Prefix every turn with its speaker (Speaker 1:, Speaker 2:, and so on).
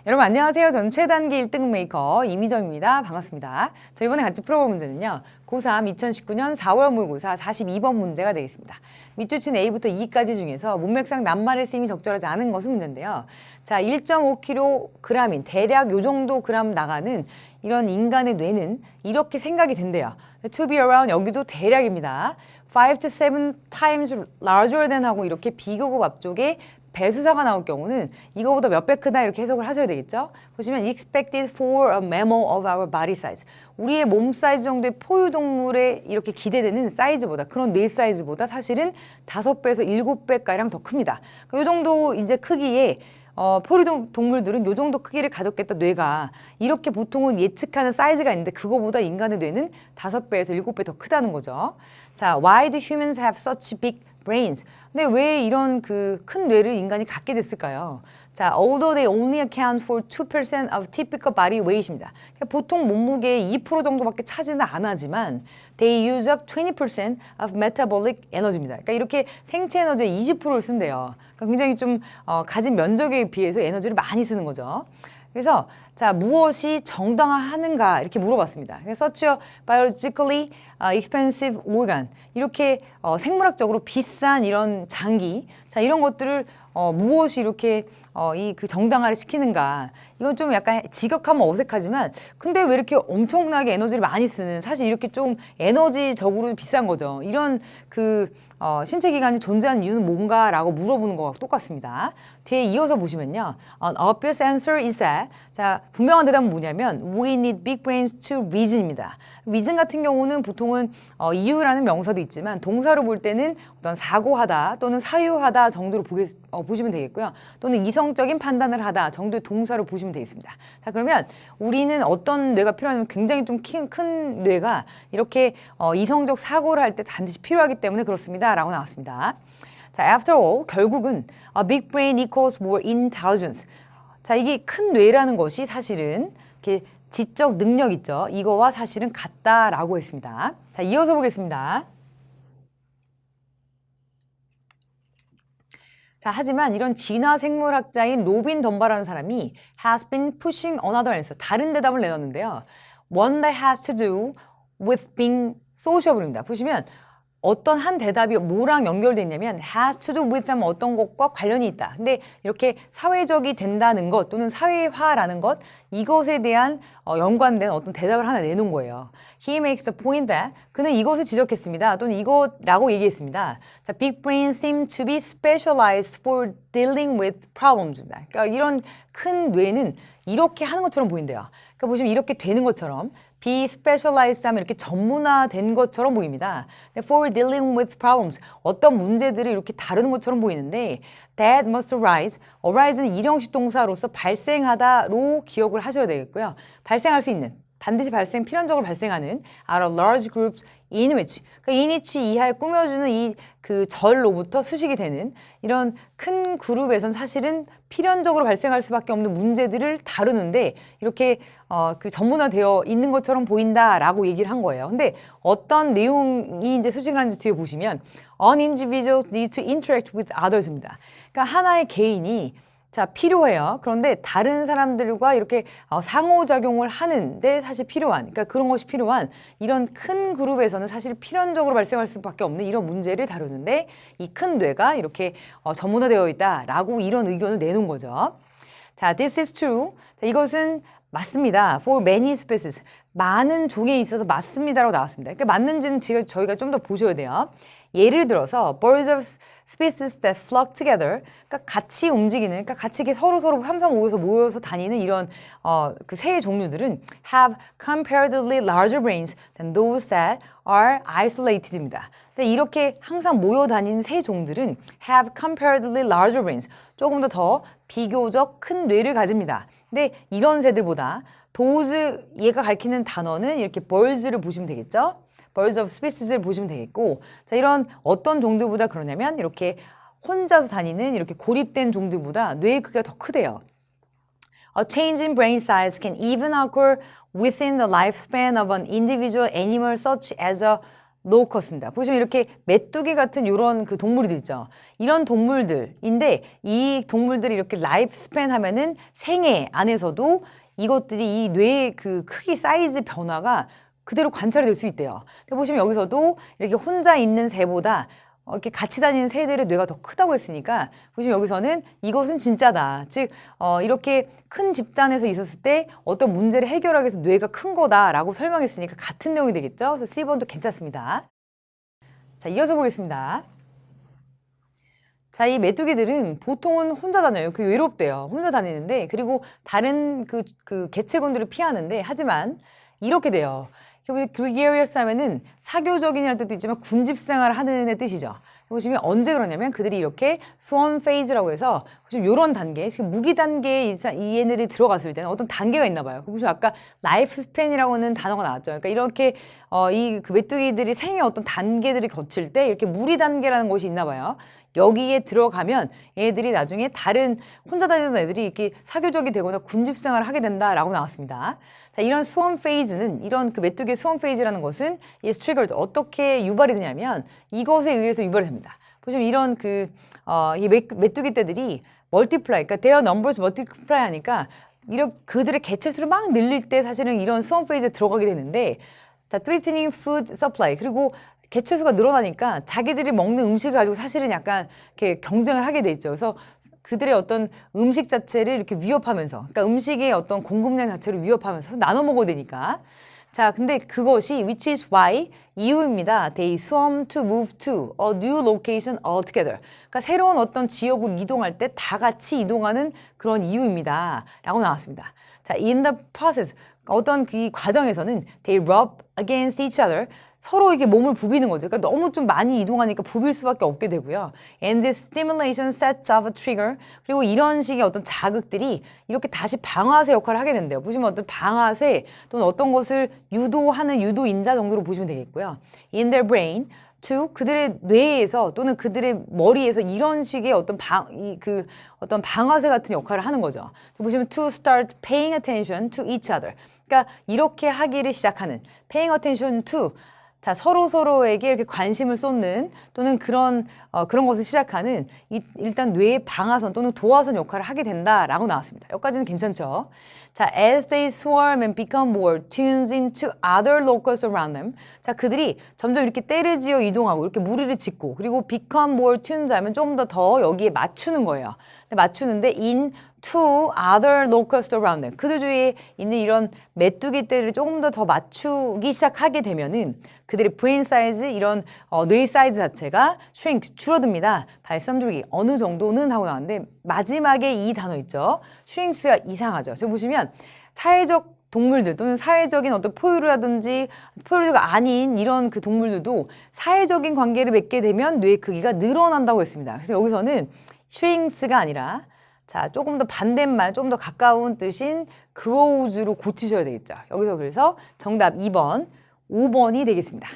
Speaker 1: 여러분 안녕하세요. 저는 최단기 1등 메이커 이미정입니다. 반갑습니다. 저 이번에 같이 풀어볼 문제는요. 고3 2019년 4월 모의고사 42번 문제가 되겠습니다. 밑줄 친 A부터 E까지 중에서 문맥상 낱말의 쓰임이 적절하지 않은 것은 문제인데요. 자, 1.5kg인 대략 요 정도 그램 나가는 이런 인간의 뇌는 이렇게 생각이 된대요. To be around 여기도 대략입니다. 5 to 7 times larger than 하고 이렇게 비교급 앞쪽에 배수사가 나올 경우는 이거보다 몇 배 크다 이렇게 해석을 하셔야 되겠죠. 보시면 expected for a mammal of our body size. 우리의 몸 사이즈 정도의 포유동물에 이렇게 기대되는 사이즈보다 그런 뇌 사이즈보다 사실은 5배에서 7배가량 더 큽니다. 이 정도 이제 크기의 포유동물들은 이 정도 크기를 가졌겠다 뇌가 이렇게 보통은 예측하는 사이즈가 있는데 그거보다 인간의 뇌는 5배에서 7배 더 크다는 거죠. 자, why do humans have such big brains? 근데 왜 이런 그 큰 뇌를 인간이 갖게 됐을까요? 자, although they only account for 2% of typical body weight입니다. 그러니까 보통 몸무게의 2% 정도밖에 차지는 안 하지만 they use up 20% of metabolic energy입니다. 그러니까 이렇게 생체 에너지의 20%를 쓴대요. 그러니까 굉장히 좀 가진 면적에 비해서 에너지를 많이 쓰는 거죠. 그래서 자, 무엇이 정당화하는가 이렇게 물어봤습니다. 그래서 such a biologically expensive organ 이렇게 생물학적으로 비싼 이런 장기 자 이런 것들을 무엇이 이렇게 이 그 정당화를 시키는가 이건 좀 약간 직역하면 어색하지만 근데 왜 이렇게 엄청나게 에너지를 많이 쓰는 사실 이렇게 좀 에너지적으로 비싼 거죠. 이런 그 신체 기관이 존재하는 이유는 뭔가라고 물어보는 거와 똑같습니다. 뒤에 이어서 보시면요. An obvious answer is that 자, 분명한 대답은 뭐냐면 We need big brains to reason입니다. reason 같은 경우는 보통은 이유라는 명사도 있지만 동사로 볼 때는 어떤 사고하다 또는 사유하다 정도로 보시면 되겠고요. 또는 이성적인 판단을 하다 정도의 동사로 보시면 되겠습니다. 자, 그러면 우리는 어떤 뇌가 필요하냐면 굉장히 좀 큰 뇌가 이렇게 이성적 사고를 할 때 반드시 필요하기 때문에 그렇습니다. 라고 나왔습니다. 자, after all, 결국은 a big brain equals more intelligence. 자, 이게 큰 뇌라는 것이 사실은 이렇게 지적 능력 있죠. 이거와 사실은 같다라고 했습니다. 자, 이어서 보겠습니다. 자, 하지만 이런 진화 생물학자인 로빈 덤바라는 사람이 has been pushing another answer. 다른 대답을 내놨는데요. One that has to do with being sociable입니다. 보시면 어떤 한 대답이 뭐랑 연결돼 있냐면 has to do with 하면 어떤 것과 관련이 있다. 근데 이렇게 사회적이 된다는 것 또는 사회화라는 것 이것에 대한 연관된 어떤 대답을 하나 내놓은 거예요. He makes the point that 그는 이것을 지적했습니다. 또는 이것라고 얘기했습니다. 자, big brains seem to be specialized for dealing with problems입니다. 그러니까 이런 큰 뇌는 이렇게 하는 것처럼 보인대요. 그러니까 보시면 이렇게 되는 것처럼 be specialized 하면 이렇게 전문화된 것처럼 보입니다. For dealing with problems, 어떤 문제들을 이렇게 다루는 것처럼 보이는데 that must arise, arise는 일형식 동사로서 발생하다로 기억을 하셔야 되겠고요. 발생할 수 있는, 반드시 필연적으로 발생하는 out of large groups in which, 그러니까 in which 이하에 꾸며주는 이 그 절로부터 수식이 되는 이런 큰 그룹에선 사실은 필연적으로 발생할 수밖에 없는 문제들을 다루는데 이렇게 그 전문화되어 있는 것처럼 보인다라고 얘기를 한 거예요. 근데 어떤 내용이 이제 수식을 하는지 뒤에 보시면 An individual need to interact with others입니다. 그러니까 하나의 개인이 자, 필요해요. 그런데 다른 사람들과 이렇게 상호작용을 하는데 사실 필요한, 그러니까 그런 것이 필요한 이런 큰 그룹에서는 사실 필연적으로 발생할 수밖에 없는 이런 문제를 다루는데 이 큰 뇌가 이렇게 전문화되어 있다라고 이런 의견을 내놓은 거죠. 자, this is true. 자, 이것은 맞습니다. For many species. 많은 종에 있어서 맞습니다라고 나왔습니다. 그러니까 맞는지는 뒤에 저희가 좀 더 보셔야 돼요. 예를 들어서 birds of species that flock together, 그러니까 같이 움직이는, 그러니까 같이 이렇게 서로 3, 3, 5에서 모여서 다니는 이런 그 새의 종류들은 have comparatively larger brains than those that are isolated입니다. 근데 이렇게 항상 모여 다니는 새 종들은 have comparatively larger brains, 조금 더 비교적 큰 뇌를 가집니다. 근데 이런 새들보다 those 얘가 가리키는 단어는 이렇게 birds를 보시면 되겠죠? birds of species를 보시면 되겠고 자 이런 어떤 종들보다 그러냐면 이렇게 혼자서 다니는 이렇게 고립된 종들보다 뇌의 크기가 더 크대요. A change in brain size can even occur within the lifespan of an individual animal such as a 로커스입니다. 보시면 이렇게 메뚜기 같은 이런 그 동물들 있죠. 이런 동물들인데 이 동물들이 이렇게 라이프 스팬 하면은 생애 안에서도 이것들이 이 뇌의 그 크기 사이즈 변화가 그대로 관찰이 될 수 있대요. 근데 보시면 여기서도 이렇게 혼자 있는 새보다 이렇게 같이 다니는 새들의 뇌가 더 크다고 했으니까 보시면 여기서는 이것은 진짜다. 즉 이렇게 큰 집단에서 있었을 때 어떤 문제를 해결하기 위해서 뇌가 큰 거다라고 설명했으니까 같은 내용이 되겠죠. 그래서 C번도 괜찮습니다. 자, 이어서 보겠습니다. 자, 이 메뚜기들은 보통은 혼자 다녀요. 그 외롭대요. 혼자 다니는데 그리고 다른 그 개체군들을 피하는데 하지만 이렇게 돼요. gregarious 하면은 사교적인이라는 뜻도 있지만 군집 생활을 하는 애 뜻이죠. 보시면 언제 그러냐면 그들이 이렇게 swarm phase라고 해서 보시면 이런 단계, 지금 무리 단계에 이 얘네들이 들어갔을 때는 어떤 단계가 있나 봐요. 보시면 아까 라이프 스팬이라고는 단어가 나왔죠. 그러니까 이렇게 이 그 메뚜기들이 생의 어떤 단계들이 거칠 때 이렇게 무리 단계라는 것이 있나 봐요. 여기에 들어가면 얘들이 나중에 다른 혼자 다니는 애들이 이렇게 사교적이 되거나 군집 생활을 하게 된다라고 나왔습니다. 자, 이런 swarm phase는 이런 그 메뚜기의 swarm phase라는 것은 is triggered 어떻게 유발이 되냐면 이것에 의해서 유발이 됩니다. 보시면 이런 이 메뚜기 떼들이 multiply, 그러니까 their numbers multiply 하니까 이런 그들의 개체수를 막 늘릴 때 사실은 이런 swarm phase에 들어가게 되는데 자, threatening food supply 그리고 개체수가 늘어나니까 자기들이 먹는 음식을 가지고 사실은 약간 이렇게 경쟁을 하게 돼 있죠. 그래서 그들의 어떤 음식 자체를 이렇게 위협하면서, 그러니까 음식의 어떤 공급량 자체를 위협하면서 나눠 먹어야 되니까. 자, 근데 그것이 which is why 이유입니다. They swarm to move to a new location altogether. 그러니까 새로운 어떤 지역으로 이동할 때 다 같이 이동하는 그런 이유입니다. 라고 나왔습니다. 자, in the process 어떤 그 과정에서는 they rub against each other. 서로 이렇게 몸을 부비는 거죠. 그러니까 너무 좀 많이 이동하니까 부빌 수밖에 없게 되고요. And this stimulation sets off a trigger. 그리고 이런 식의 어떤 자극들이 이렇게 다시 방아쇠 역할을 하게 된대요. 보시면 어떤 방아쇠 또는 어떤 것을 유도하는 유도인자 정도로 보시면 되겠고요. In their brain, to 그들의 뇌에서 또는 그들의 머리에서 이런 식의 어떤 어떤 방아쇠 같은 역할을 하는 거죠. 보시면 to start paying attention to each other. 그러니까 이렇게 하기를 시작하는 paying attention to 자, 서로에게 이렇게 관심을 쏟는 또는 그런 것을 시작하는 일단 뇌의 방아선 또는 도화선 역할을 하게 된다라고 나왔습니다. 여기까지는 괜찮죠? 자, as they swarm and become more tuned into other locals around them. 자, 그들이 점점 이렇게 떼를 지어 이동하고 이렇게 무리를 짓고 그리고 become more tuned 하면 조금 더 여기에 맞추는 거예요. 맞추는데 in to other locals around them. 그들 주위에 있는 이런 메뚜기 떼를 조금 더 맞추기 시작하게 되면은 그들의 brain size, 이런 뇌 사이즈 자체가 shrink, 줄어듭니다. 발삼줄기 어느 정도는 하고 나왔는데 마지막에 이 단어 있죠. shrinks가 이상하죠. 지금 보시면 사회적 동물들 또는 사회적인 어떤 포유류라든지 포유류가 아닌 이런 그 동물들도 사회적인 관계를 맺게 되면 뇌 크기가 늘어난다고 했습니다. 그래서 여기서는 shrinks가 아니라 자, 조금 더 반대말, 좀 더 가까운 뜻인 grows로 고치셔야 되겠죠. 여기서 그래서 정답 2번, 5번이 되겠습니다.